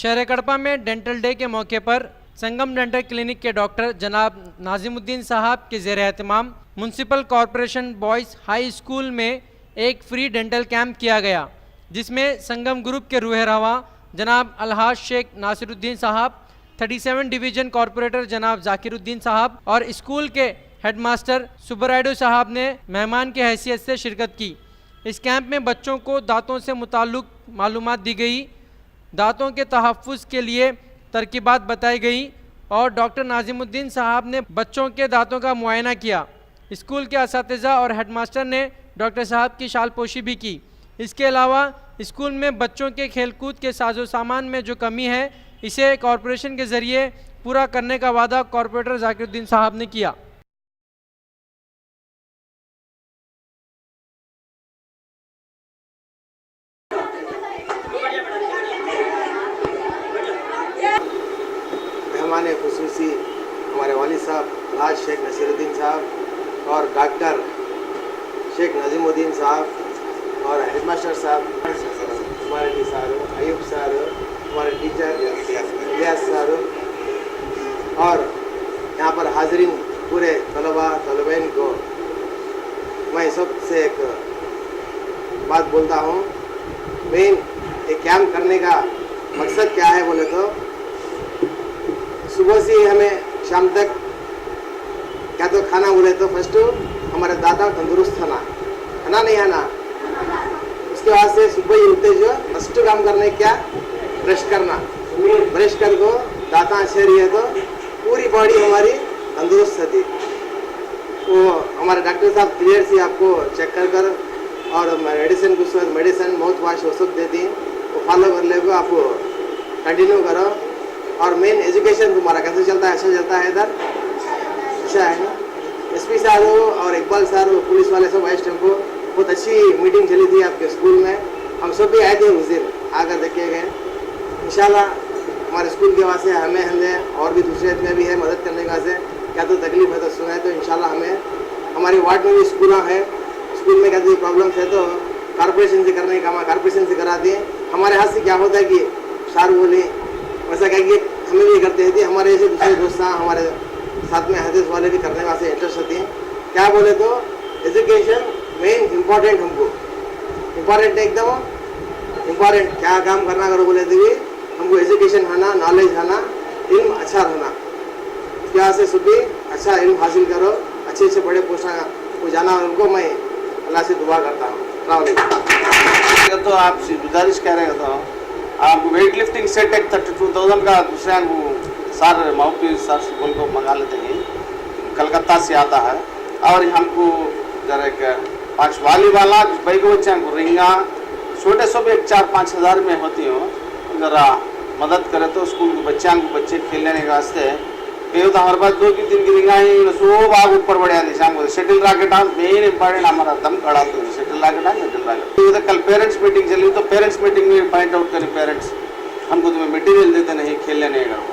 शहर कड़पा में dental day के मौके पर संगम डेंटल क्लिनिक के डॉक्टर जनाब नाजिमुद्दीन साहब के ज़ेर एहतमाम municipal corporation boys high school में एक फ्री डेंटल कैंप किया गया, जिसमें संगम ग्रुप के रूह रवा जनाब अलहाज शेख नासिरुद्दीन साहब, 37 डिवीज़न कॉरपोरेटर जनाब जाकिरुद्दीन साहब और स्कूल के हेडमास्टर सुबराइडो साहब ने मेहमान की हैसियत से शिरकत की। इस कैंप में बच्चों को दांतों से मुताल्लिक मालूमात दी गई, दांतों के तहफ़्फ़ुज़ के लिए तरकीबात बताई गई और डॉक्टर नाजिमुद्दीन साहब ने बच्चों के दांतों का मुआयना किया। स्कूल के असातिज़ा और हेडमास्टर ने डॉक्टर साहब की शालपोशी भी की। इसके अलावा स्कूल में बच्चों के खेलकूद के साजो सामान में जो कमी है, इसे कॉरपोरेशन के ज़रिए पूरा करने का वादा कॉरपोरेटर जाकिरुद्दीन साहब ने किया। मेहमान खुसूसी हमारे वालिद साहब अलहाज शेख नासिरुद्दीन साहब और डॉक्टर शेख नाजिमुद्दीन साहब और हेडमास्टर साहब हमारे सर अयूब सर, हमारे टीचर इलियास सर और यहाँ पर हाज़रीन पूरे तलबैन को मैं सबसे एक बात बोलता हूँ। मेन एक कैंप करने का मकसद क्या है बोले तो सुबह से हमें शाम तक क्या तो खाना बोले तो फर्स्ट हमारे दादा तंदुरुस्त खाना नहीं है ना। उसके बाद से सुबह ही उठते जो फर्स्ट काम करने क्या ब्रश करना, ब्रश कर को दांत अच्छे रही तो पूरी बॉडी हमारी तंदुरुस्त रहती। वो हमारे डॉक्टर साहब क्लियर से आपको चेक कर और मेडिसिन कुछ मेडिसिन माउथ वॉश वो सब देती हैं, वो फॉलो कर ले को आप कंटिन्यू करो। और मेन एजुकेशन तुम्हारा कैसे चलता है, अच्छा चलता है इधर, अच्छा है ना। एसपी साहब और इकबाल सर पुलिस वाले सब आए टाइम को बहुत अच्छी मीटिंग चली थी आपके स्कूल में। हम सब भी आए थे उस दिन, आकर देखे गए। इंशाल्लाह हमारे स्कूल के वास्ते हमें और भी दूसरे में भी है मदद करने का से क्या तो तकलीफ है तो सुनाए तो इंशाल्लाह हमें हमारे वार्ड में भी स्कूल है, स्कूल में क्या तो प्रॉब्लम्स है तो कॉरपोरेशन से करने का कॉरपोरेशन से करा दिए। हमारे हाथ से क्या होता है कि शाहरुख बोली वैसा क्या कि हमें भी करते हैं, हमारे ऐसे दूसरे दोस्त हमारे साथ में हदीस वाले भी करने वास्ते इंटरेस्ट होती हैं। क्या बोले तो एजुकेशन मेन इम्पॉर्टेंट, हमको इम्पॉर्टेंट एकदम इम्पॉर्टेंट। क्या काम करना करो बोले तो भी हमको एजुकेशन आना, नॉलेज आना, इल्म अच्छा रहना। क्या से सुबह अच्छा इल्म हासिल करो, अच्छे अच्छे बड़े पोस्ट को जाना, उनको मैं अल्लाह से दुआ करता हूँ। तो आपसे गुजारिश कह रहे तो आप वेट लिफ्टिंग सेट एक 32,000 का दूसरे सर माउपी सर स्कूल को मंगा लेते हैं, कलकत्ता से आता है। और हमको जरा एक 5 वाली वाला बैग बच्चे को रिंगा छोटे सब एक 4-5 हज़ार में होती हो, जरा मदद करे तो स्कूल के बच्चे खेलने के वास्ते ये तो हमारे पास 2-3 की रिंगा ही सब आग ऊपर बढ़िया निशान को शटल रॉकेट मेन इंपॉर्टेंट हमारा दम खड़ा तो शटल रॉकेट। कल पेरेंट्स मीटिंग चली तो पेरेंट्स मीटिंग में पॉइंट आउट करें पेरेंट्स हमको तुम्हें मटेरियल देते नहीं खेलने नहीं करो।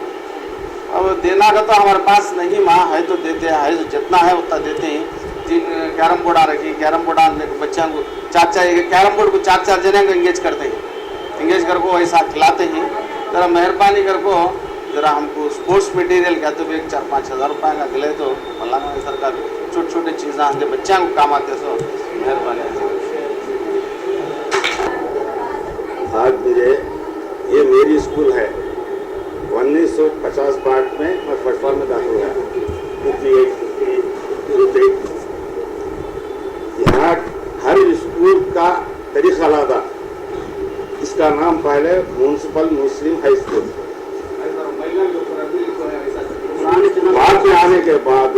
अब देना का तो हमारे पास नहीं माँ है तो देते हैं, तो जितना है उतना देते हैं। जिन कैरम बोर्ड आ रखी, कैरम बोर्ड आने को बच्चों को 4-4 कैरम बोर्ड को 4-4 जने को एंगेज करते हैं, एंगेज कर को ऐसा खिलाते हैं। जरा मेहरबानी कर को जरा हमको स्पोर्ट्स मटेरियल क्या तो 4-5 हज़ार रुपये का दिले तो अल्लाह सरकार छोटे छोटे चीज़ें आते बच्चों को काम आते सो मेहरबानी। आज ये मेरी स्कूल है, 1950 पार्ट में मैं फर्स्ट में दाखिल हुआ। यहाँ हर स्कूल का तरीका अलग। इसका नाम पहले म्युनिसिपल मुस्लिम हाई स्कूल, बाद में आने के बाद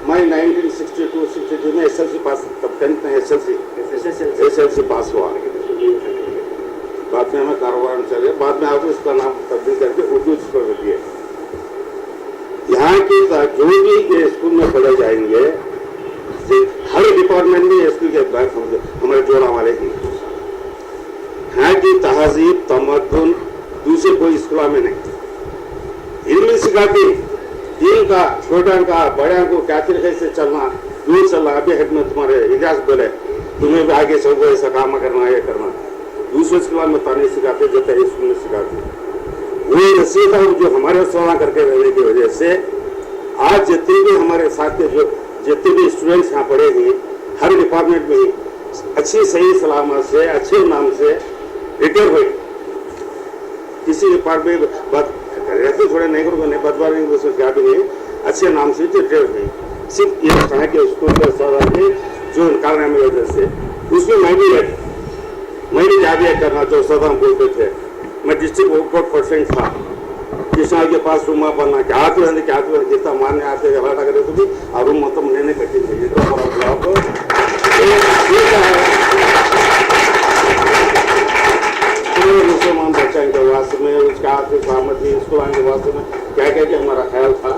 मैं 1962 में SLC पास, तब 10th में SLC पास हुआ। बाद में हमें कारोबार में चले, बाद में आपको इसका नाम तब्दील करके उर्दू स्कूल कर दिए। यहाँ के जो भी स्कूल में पढ़े जाएंगे हर डिपार्टमेंट में स्कूल के हमारे जोड़ा वाले ही यहाँ की तहजीब तमद्दुन दूसरे कोई स्कूल में नहीं। इनमें सिखाती दिन का छोटा का बड़ा को क्या तरीके से चलना, दूर चलना। अभी हेड में तुम्हारे इतिहास बोले तुम्हें भी आगे चलो ऐसा काम करना, ये करना। दूसरे स्कूल में ताने सिखाते, जब स्कूल में सिखाते। वो नसीहत जो हमारे सेवा करके रहने की वजह से आज जितने भी हमारे साथ के जो जितने भी स्टूडेंट्स यहाँ पढ़े हैं हर डिपार्टमेंट में अच्छी सही सलामत से अच्छे नाम से रिटायर हुए। किसी डिपार्टमेंट ऐसे थोड़े नहीं करोगे नहीं बदबार नहीं उसमें क्या भी नहीं, अच्छे नाम से रिटायर हुए। सिर्फ ये कहा कि स्कूल के साथ जो कारनामे की वजह से उसमें मैं भी जाके करना जो सदा हम बोलते थे। मैं डिस्ट्रिक्ट वर्कआउट पर्सन था, किसान के पास रूम बनना क्या जितना मारने आते हलाटा करे तो भी और रूम मतलब लेने कठिन थे। मुसलमान बच्चा के वास्ते में उसका आर्थिक सहमति स्कूल आने के वास्ते में क्या क्या हमारा ख्याल था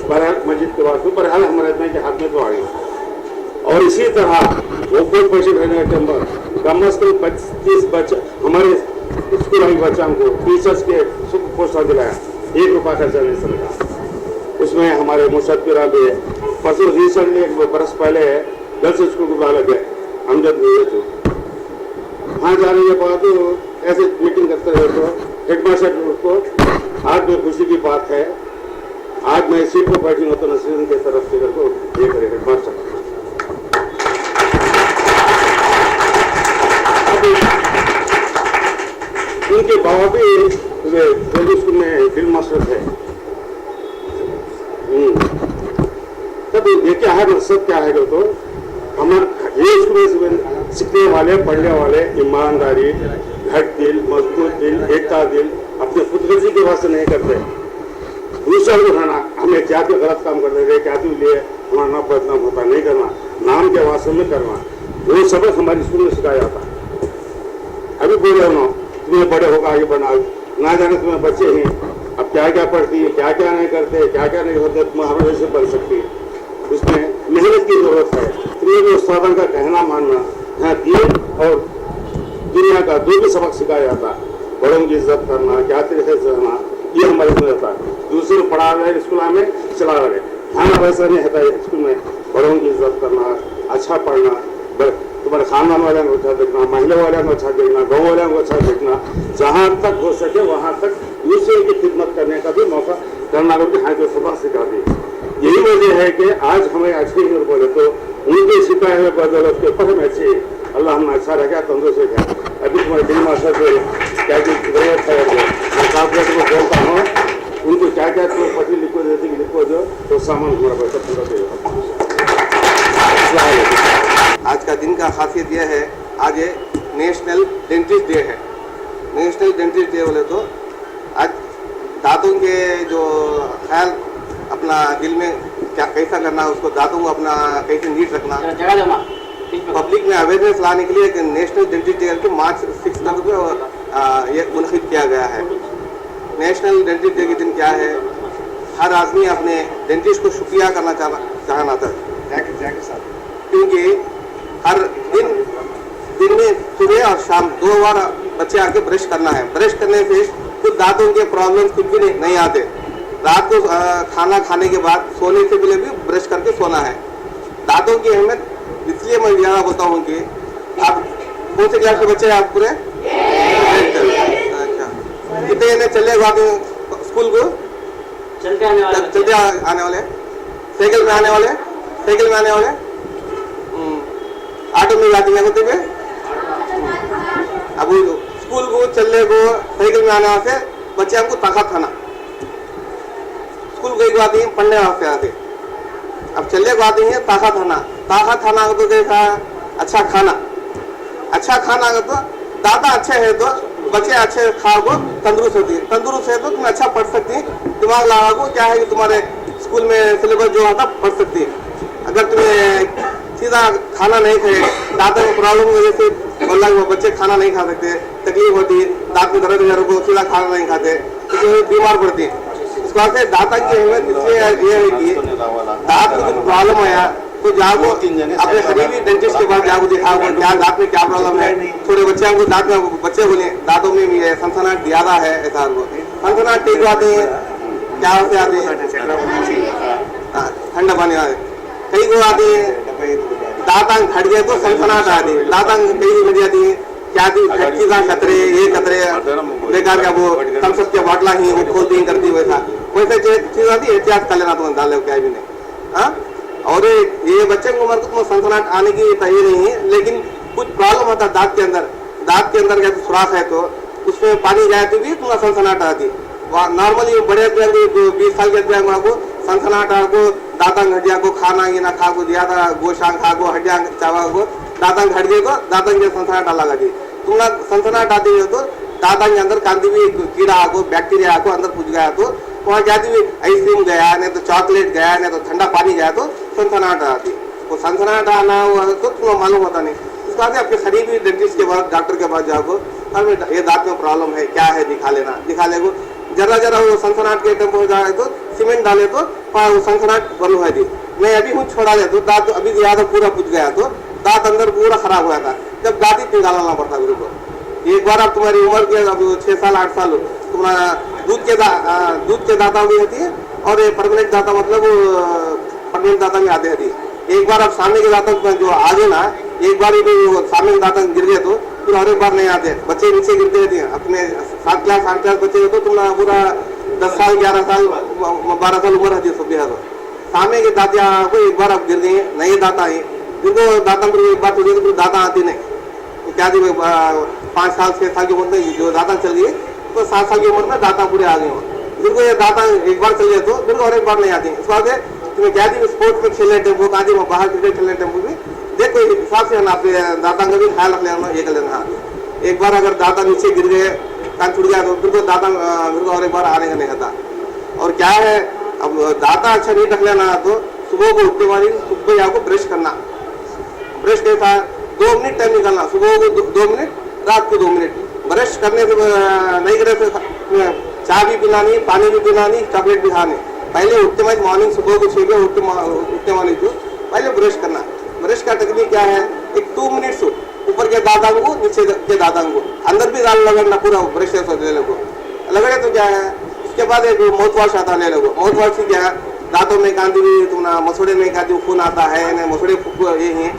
बहरहाल मस्जिद के वास्ते बहरहाल हमारे इतने के हाथ में तो आ गया। और इसी तरह वर्कआउट पर्सन रहने के कम अज कम 25 बच्चे हमारे स्कूल के बच्चों को टीचर्स के सुख पोस्टर दिलाया, 1 रुपया खर्चा नहीं सरकार। उसमें हमारे मुशक्किरा भी है। परसों रिसेंटली 1 बरस पहले गर्ल्स स्कूल को बुला लगे अमजद तो वहाँ जाने के बाद ऐसे मीटिंग करते रहे तो हेडमास्टर को आज में खुशी की बात है, आज मैं सीट पर बैठी हूँ तो नसरुद्दीन की तरफ से को ये करे हेडमास्टर। उनके बाबा भी स्कूल में ड्रिल मास्टर थे। तब ये क्या है मकसद क्या है तो हमारे ये स्कूल में सीखने वाले पढ़ने वाले ईमानदारी घट दिल मजबूत दिल एकता दिल अपने खुदगर्जी के वास्ते नहीं करते। दूसरा को उठाना हमें क्या तो गलत काम करते थे क्या तो लिए हमारा ना बदनाम होता नहीं करना, नाम के वास्ते में करना, वो सबक हमारे स्कूल में सिखाया जाता है। अभी बोले हो तुम्हें बड़े होगा आगे बढ़ना, ना जाने तुम्हें बच्चे हैं अब क्या क्या पढ़ती है क्या क्या नहीं करते क्या क्या नहीं होते तुम हमारे से बन सकती है। उसमें मेहनत की जरूरत है। तुम्हें भी उस्तादों का कहना मानना है, दीन और दुनिया का दो भी सबक सिखाया जाता है। बड़ों की इज्जत करना क्या तरीके से रहना ये हमारे में रहता है। दूसरे पढ़ा रहे स्कूल में चला रहे खाना वैसा नहीं होता है। स्कूल में बड़ों की इज्जत करना, अच्छा पढ़ना, तुम्हारे खानदान वाले को अच्छा देखना, महिला वाले को अच्छा देखना, गाँव वाले को अच्छा देखना, जहाँ तक हो सके वहाँ तक दूसरे की खिदमत करने का भी मौका करना करके हाँ जो सबक सिखा दी। यही वजह है कि आज हमें अच्छी ही बोले तो उनके सिखाए हुए बदौलत के ऊपर हमें अच्छी अल्लाह हमें अच्छा रखा तंदुरुस्त रखा। अभी तुम्हारे दिल मास्टर से क्या की जरूरत है मैं काफी को बोलता हूँ उनको क्या क्या तो पति लिखो देती लिखो जो तो सामान हमारा पैसा पूरा देगा। आज का दिन का खासियत यह है, आज ये नेशनल डेंटिस्ट डे है। नेशनल डेंटिस्ट डे बोले तो आज दांतों के जो ख्याल अपना दिल में क्या कैसा करना है उसको दांतों को अपना कैसे नीट रखना, पब्लिक में अवेयरनेस लाने के लिए नेशनल डेंटिस्ट डे के मार्च 6 तक ये मुनक़िद किया गया है। नेशनल डेंटिस्ट डे के दिन क्या है, हर आदमी अपने डेंटिस्ट को शुक्रिया करना चाहना था क्योंकि हर दिन में सुबह और शाम 2 बार बच्चे आके ब्रश करना है। ब्रश करने से कुछ दांतों के प्रॉब्लम कुछ भी नहीं आते। रात को खाना खाने के बाद सोने से पहले भी ब्रश करके सोना है। दांतों की अहमियत इसलिए मैं ज़्यादा बोलता हूँ कि आप कौन से क्लास के बच्चे हैं आप पूरे? अच्छा, कितने चले स्कूल को चलते आने वाले, साइकिल में आने वाले, ऑटो में जाते हैं कुत्ते पे। अब स्कूल को चलने को साइकिल में आने वाले बच्चे हमको ताकत खाना, स्कूल को एक आते हैं पढ़ने वास्ते आते, अब चलने को आते हैं ताकत खाना को तो देखा अच्छा खाना का तो दादा अच्छे है तो बच्चे अच्छे खाओ को तंदुरुस्त है तो तुम अच्छा पढ़ सकती है। दिमाग लगा को क्या है कि तुम्हारे स्कूल में सिलेबस जो आता पढ़ सकती है। अगर तुम्हें सीधा खाना नहीं खाए, दांतों में प्रॉब्लम की वजह से बोला बच्चे खाना नहीं खा सकते, तकलीफ होती है, दांत में दर्द वगैरह को सीधा खाना नहीं खाते तो बीमार पड़ती है। इस बात से दांत की अहमियत इसलिए ये है कि दांत में कुछ प्रॉब्लम आया तो जाओ अपने करीबी डेंटिस्ट के पास जाओ दिखाओ क्या दांत में क्या प्रॉब्लम है। छोटे बच्चे को दांत में बच्चे बोले दांतों में भी सनसनाहट ज्यादा है, ऐसा सनसनाहट ठीक आते हैं क्या होते आते हैं ठंडा पानी आते, कई को आते हैं दांत घट गए तो सनसनाहट आती है, दांत कई घट जाती है क्या थी फैक्ट्री का खतरे, ये खतरे बेकार का वो हम सब के बाटला ही वो खोल दी करती वैसा वैसे चीज आती एहतियात कर लेना तो डाले क्या भी नहीं। हाँ, और ये बच्चे की उम्र को तो सनसनाहट आने की तय नहीं है, लेकिन कुछ प्रॉब्लम होता है दांत के अंदर क्या सुराख है तो उसमें पानी जाए तो भी तुम्हारा सनसनाहट आती। नॉर्मली बड़े 20 साल के को सनसनाहट को दांतन हड्डिया को खाना ये ना खा को दिया था गोशांग खा को हड्डिया चावा को दांतन हड्डिया को दांतन के सनसनाहट अलग आती। तुम्हारा सनसनाहट आती है तो दांतन के अंदर कांति भी कीड़ा आको बैक्टीरिया आको अंदर घुस गया तो वहाँ जाती हुई आइसक्रीम गया नहीं तो चॉकलेट गया नहीं तो ठंडा पानी गया तो सनसनाहट आती। वो सनसनाहट आना हुआ तो तुम्हें मालूम होता नहीं। इस बात से आपके शरीर भी डेंटिस्ट के पास डॉक्टर के पास जाओ हमें ये दांत में प्रॉब्लम है क्या है दिखा लेगो जरा वो सनसनाहट के टेम्पो जाए तो सीमेंट डाले तो वो सनसनाहट बंद हुआ थी। मैं अभी हूँ छोड़ा दे तो दांत अभी ज्यादा पूरा पूछ गया तो दांत अंदर पूरा खराब हुआ था जब दांत ही निकालना पड़ता मेरे को। एक बार आप तुम्हारी उम्र के अब 6 साल 8 साल तुम्हारा दूध के दांता भी होती है और ये परमानेंट दांता मतलब परमानेंट दांता में आते हैं। एक बार आप सामने के दांतों जो आगे ना एक बार सामने के दांतों गिर गए तो फिर और एक बार नहीं आते। बच्चे नीचे गिरते रहते हैं अपने 7 क्लास 8 क्लास बच्चे तो तुम्हारा पूरा 10 साल 11 साल 12 साल उम्र रहती है सब तो सामने के दांत को एक बार आप गिर गए नए दांत आए जिनको दांता एक बार तो फिर दांता आती नहीं तो क्या थी 5 साल 6 साल की उम्र में जो दांता चल गई तो 7 साल की उम्र में दांता पूरे आ गए हो जिनको ये दांता एक बार चल गए तो फिर और एक बार नहीं आती। इस बात से तुम्हें क्या थी स्पोर्ट्स में खेलने टेम्पो कहा थी बाहर क्रिकेट खेलने टेम्पो भी देखो हिसाब से ना अपने दांता का भी ख्याल रख लेना ये कर लेना। एक बार अगर दांता नीचे गिर गए कान छूट गया तो फिर को दांता फिर को और एक बार आने का नहीं आता। और क्या है अब दांता अच्छा नहीं रख लेना तो सुबह को उठते वाली सुबह आपको ब्रश करना। ब्रश कैसा 2 मिनट टाइम निकालना सुबह को 2 मिनट रात को 2 मिनट ब्रश करने से नहीं करे तो चाय भी पिला नहीं पानी भी पिला नहीं चॉकलेट भी खाने पहले उठते वक्त मॉर्निंग सुबह को 6 बजे उठते वाली जो पहले ब्रश करना। ब्रश का टेक्निक क्या है एक 2 मिनट्स ऊपर के दांतों को नीचे के दांतों को अंदर भी दाल लगना पूरा ब्रश ले लो लगड़े तो क्या है। उसके बाद एक माउथ वॉश आता ले लो। माउथ वॉश की क्या है दांतों में कांति तुम्हारा मसोड़े में क्या खून आता है न मसोड़े ये हैं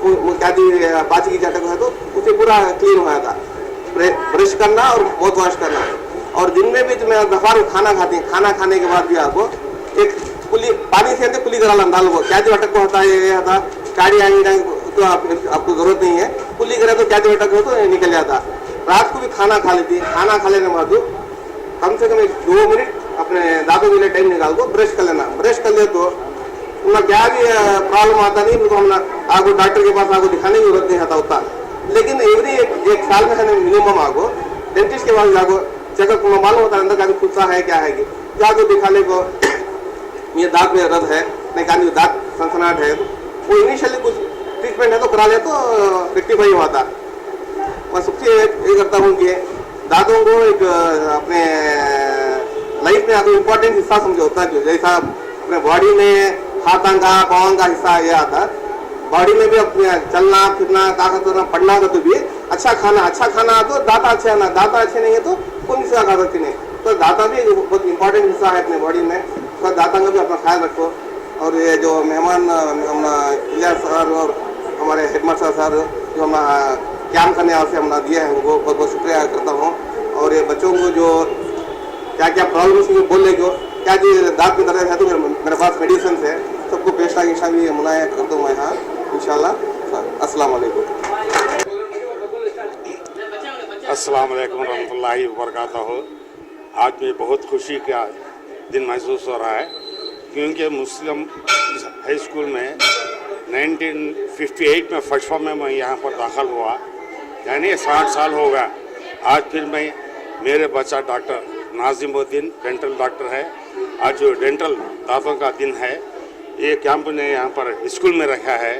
क्या बाची की चटक है तो उसे पूरा क्लीन हो जाता। ब्रश करना और माउथ वॉश करना। और दिन में भी तुम्हें दोपहर खाना खाती हैं खाना खाने के बाद भी आपको एक कुली पानी से कुली करा डाल को क्या जो अटक को होता है ये आता गाड़ी आएंगे तो आपको जरूरत नहीं है कुली करे तो क्या जो अटक हो तो निकल जाता। रात को भी खाना खा लेती है खाना खा लेने के बाद कम से कम 2 मिनट अपने दांतों के लिए टाइम निकाल को ब्रश कर लेना। ब्रश कर ले तो तुम्हारा क्या भी प्रॉब्लम आता नहीं तो हम आपको डॉक्टर के पास आपको दिखाने की जरूरत नहीं आता होता। लेकिन एवरी एक साल में मिनिमम आपको डेंटिस्ट के पास जाको चेकअप तुम्हें मालूम होता है अंदर का भी खुद सा है क्या है कि जाको दिखाने को ये दांत में दर्द है नहीं कहा दांत सनसनाहट है वो इनिशियली कुछ ट्रीटमेंट है तो करा ले तो रेक्टिफाई हुआ था। मैं सबसे ये करता हूँ कि दांतों को एक अपने लाइफ में आपको इम्पोर्टेंट हिस्सा समझो होता है जैसा अपने बॉडी में हाथों का पाँव का हिस्सा ये आता बॉडी में भी अपने चलना फिरना ताकत करना पढ़ना का तो भी अच्छा खाना तो दांत अच्छे आना दांत अच्छे नहीं है तो कौन सा खा सकती नहीं तो दांत भी बहुत इंपॉर्टेंट हिस्सा है अपने बॉडी में तो दांत का भी अपना ख्याल रखो। और ये जो मेहमान इलियास सर और हमारे हेडमास्टर सर जो हम कैम्प करने से हम दिए हैं उनको बहुत बहुत शुक्रिया करता हूँ। और ये बच्चों को जो क्या क्या प्रॉब्लम बोलने को क्या जी दांत में दर्द है तो मेरे पास मेडिसिन है सबको पेशा की भी मुनाया करता हूँ मैं यहाँ इंशाल्लाह। अस्सलाम वालेकुम। अस्सलाम वालेकुम रहमतुल्लाहि व बरकातहू। आज में बहुत खुशी का दिन महसूस हो रहा है क्योंकि मुस्लिम हाई स्कूल में 1958 में फर्स्ट फॉर्म में मैं यहाँ पर दाखिल हुआ यानी 60 साल हो गया। आज फिर मैं मेरे बच्चा डॉक्टर नाजिमुद्दीन डेंटल डॉक्टर है। आज जो डेंटल दांतों का दिन है ये कैंप ने यहाँ पर स्कूल में रखा है।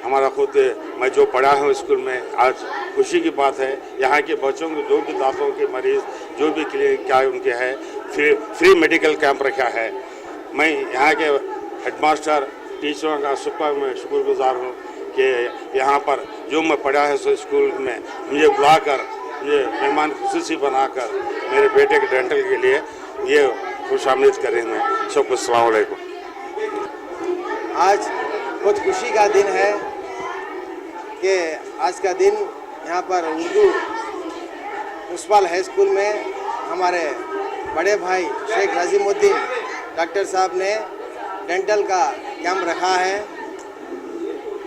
हमारा खुद मैं जो पढ़ा हूँ स्कूल में आज खुशी की बात है यहाँ के बच्चों को जो भी दांतों के मरीज़ जो भी क्लिनिक क्या उनके है फ्री मेडिकल कैंप रखा है। मैं यहाँ के हेडमास्टर टीचरों का मैं शुक्रगुजार हूँ कि यहाँ पर जो मैं पढ़ा है सो स्कूल में मुझे बुलाकर ये मेहमान खुशी बनाकर मेरे बेटे के डेंटल के लिए ये खुशामदीद करें। मैं सबको अस्सलाम वालेकुम। आज बहुत खुशी का दिन है कि आज का दिन यहाँ पर उर्दू म्यूनसिपल हाई स्कूल में हमारे बड़े भाई शेख नाज़िमुद्दीन डॉक्टर साहब ने डेंटल का कैंप रखा है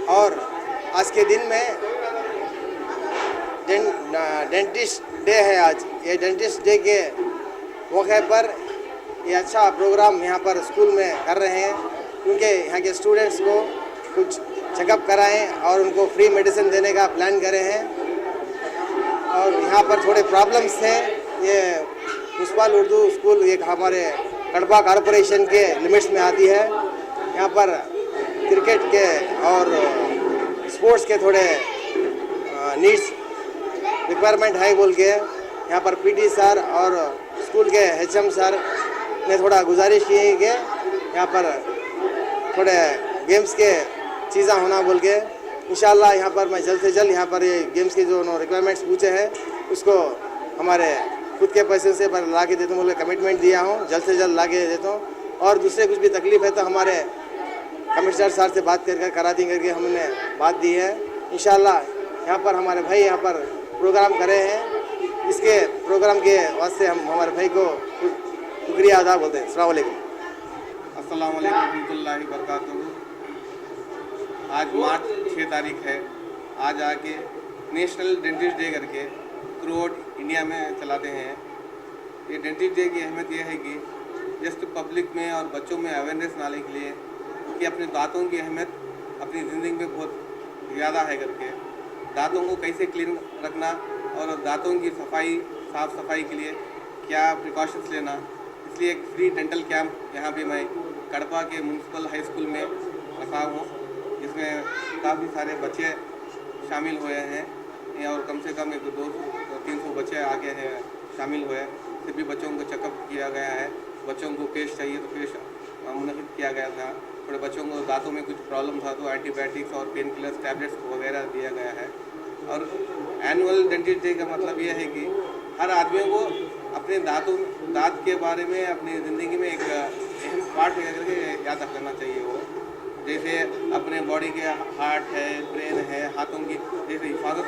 और आज के दिन में डेंटिस्ट डे है। आज ये डेंटिस्ट डे के मौके पर ये अच्छा प्रोग्राम यहाँ पर स्कूल में कर रहे हैं, क्योंकि यहाँ के स्टूडेंट्स को कुछ चेकअप कराएं और उनको फ्री मेडिसिन देने का प्लान करे हैं। और यहाँ पर थोड़े प्रॉब्लम्स थे। ये म्यूनसिपल उर्दू स्कूल एक हमारे कड़पा कॉरपोरेशन के लिमिट्स में आती है। यहाँ पर क्रिकेट के और स्पोर्ट्स के थोड़े नीड्स रिक्वायरमेंट है बोल के यहाँ पर पीटी सर और स्कूल के एचएम सर ने थोड़ा गुजारिश की है कि यहाँ पर थोड़े गेम्स के चीज़ें होना बोल के इंशाल्लाह यहाँ पर मैं जल्द से जल्द यहाँ पर ये गेम्स के जो रिक्वायरमेंट्स पूछे हैं उसको हमारे खुद के पैसे से पर ला के देता हूँ, बोले कमिटमेंट दिया हूँ, जल्द से जल्द ला के देता हूँ। और दूसरे कुछ भी तकलीफ है तो हमारे कमिश्नर सर से बात करके करा दी करके हमने बात दी है। इंशाल्लाह यहाँ पर हमारे भाई यहाँ पर प्रोग्राम करे हैं, इसके प्रोग्राम के वास्ते हम हमारे भाई को शुक्रिया अदा बोलते हैं। अस्सलाम वालेकुम। अस्सलाम वालेकुम रहमतुल्लाहि बरकातहू। आज मार्च 6 तारीख है। आज आके नेशनल डेंटिस्ट डे करके थ्रू आउट इंडिया में चलाते हैं। ये डेंटिस्ट डे की अहमियत यह है कि जस्ट पब्लिक में और बच्चों में अवेयरनेस लाने के लिए कि अपने दांतों की अहमियत अपनी ज़िंदगी में बहुत ज़्यादा है करके, दांतों को कैसे क्लीन रखना और दांतों की साफ़ सफाई के लिए क्या प्रिकॉशंस लेना, इसलिए एक फ्री डेंटल कैंप यहाँ पे मैं कड़पा के म्यूनसिपल हाई स्कूल में रखा हूँ, जिसमें काफ़ी सारे बच्चे शामिल हुए हैं और कम से कम 200-300 बच्चे आगे हैं शामिल हुए। सभी बच्चों को चेकअप किया गया है। बच्चों को पेस्ट चाहिए तो पेस्ट मुनक़िद किया गया था। थोड़े बच्चों को दांतों में कुछ प्रॉब्लम था तो एंटीबायोटिक्स और पेन किलर्स टैबलेट्स वगैरह दिया गया है। और एनुअल डेंटिस्ट डे का मतलब यह है कि हर आदमी को अपने दांत के बारे में अपनी ज़िंदगी में एक अहम पार्ट करके याद रख लेना चाहिए। वो जैसे अपने बॉडी के हार्ट है, ब्रेन है, हाथों की जैसे हिफाजत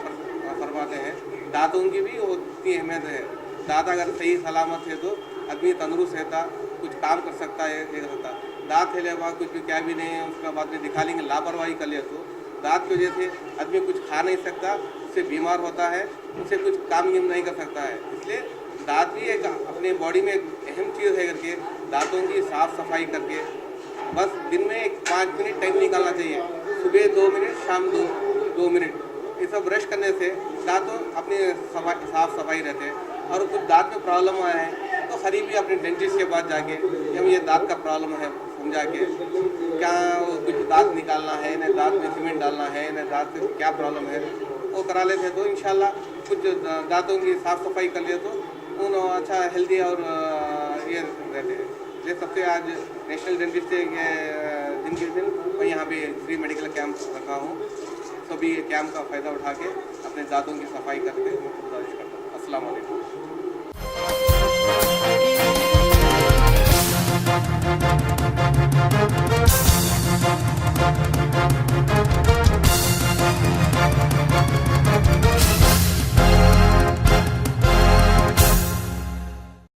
फरमाते हैं, दांतों की भी उतनी अहमियत है। दांत अगर सही सलामत है तो आदमी तंदुरुस्त रहता, कुछ काम कर सकता है, रहता। दांत है वहाँ कुछ भी क्या भी नहीं है, उसका बाद में दिखा लेंगे, लापरवाही कर ले तो दांत की वजह से आदमी कुछ खा नहीं सकता, उससे बीमार होता है, उससे कुछ काम नहीं कर सकता है। इसलिए दांत भी एक अपने बॉडी में एक अहम चीज़ है करके दांतों की साफ़ सफाई करके बस दिन में एक 5 मिनट टाइम निकालना चाहिए। सुबह 2 मिनट, शाम 2 मिनट। ये सब ब्रश करने से दांतों अपनी साफ़ सफाई रहते हैं। और कुछ दांत में प्रॉब्लम आया है तो करीब ही अपने डेंटिस्ट के पास जाके जब ये दांत का प्रॉब्लम है समझा के क्या कुछ दांत निकालना है, इन्हें दांत में सीमेंट डालना है, इन्हें दांत में क्या प्रॉब्लम है वो करा लेते हैं तो इंशाल्लाह कुछ दांतों की साफ़ सफाई कर लिए तो उन अच्छा हेल्दी और ये रहते हैं। इसलिए सबसे आज नेशनल डेंटिस्ट डे के दिन के दिन मैं यहाँ पे फ्री मेडिकल कैंप रखा हूँ। सभी कैंप का फ़ायदा उठा के अपने दांतों की सफाई करके मैं गुजारिश करता हूँ। अस्सलाम वालेकुम।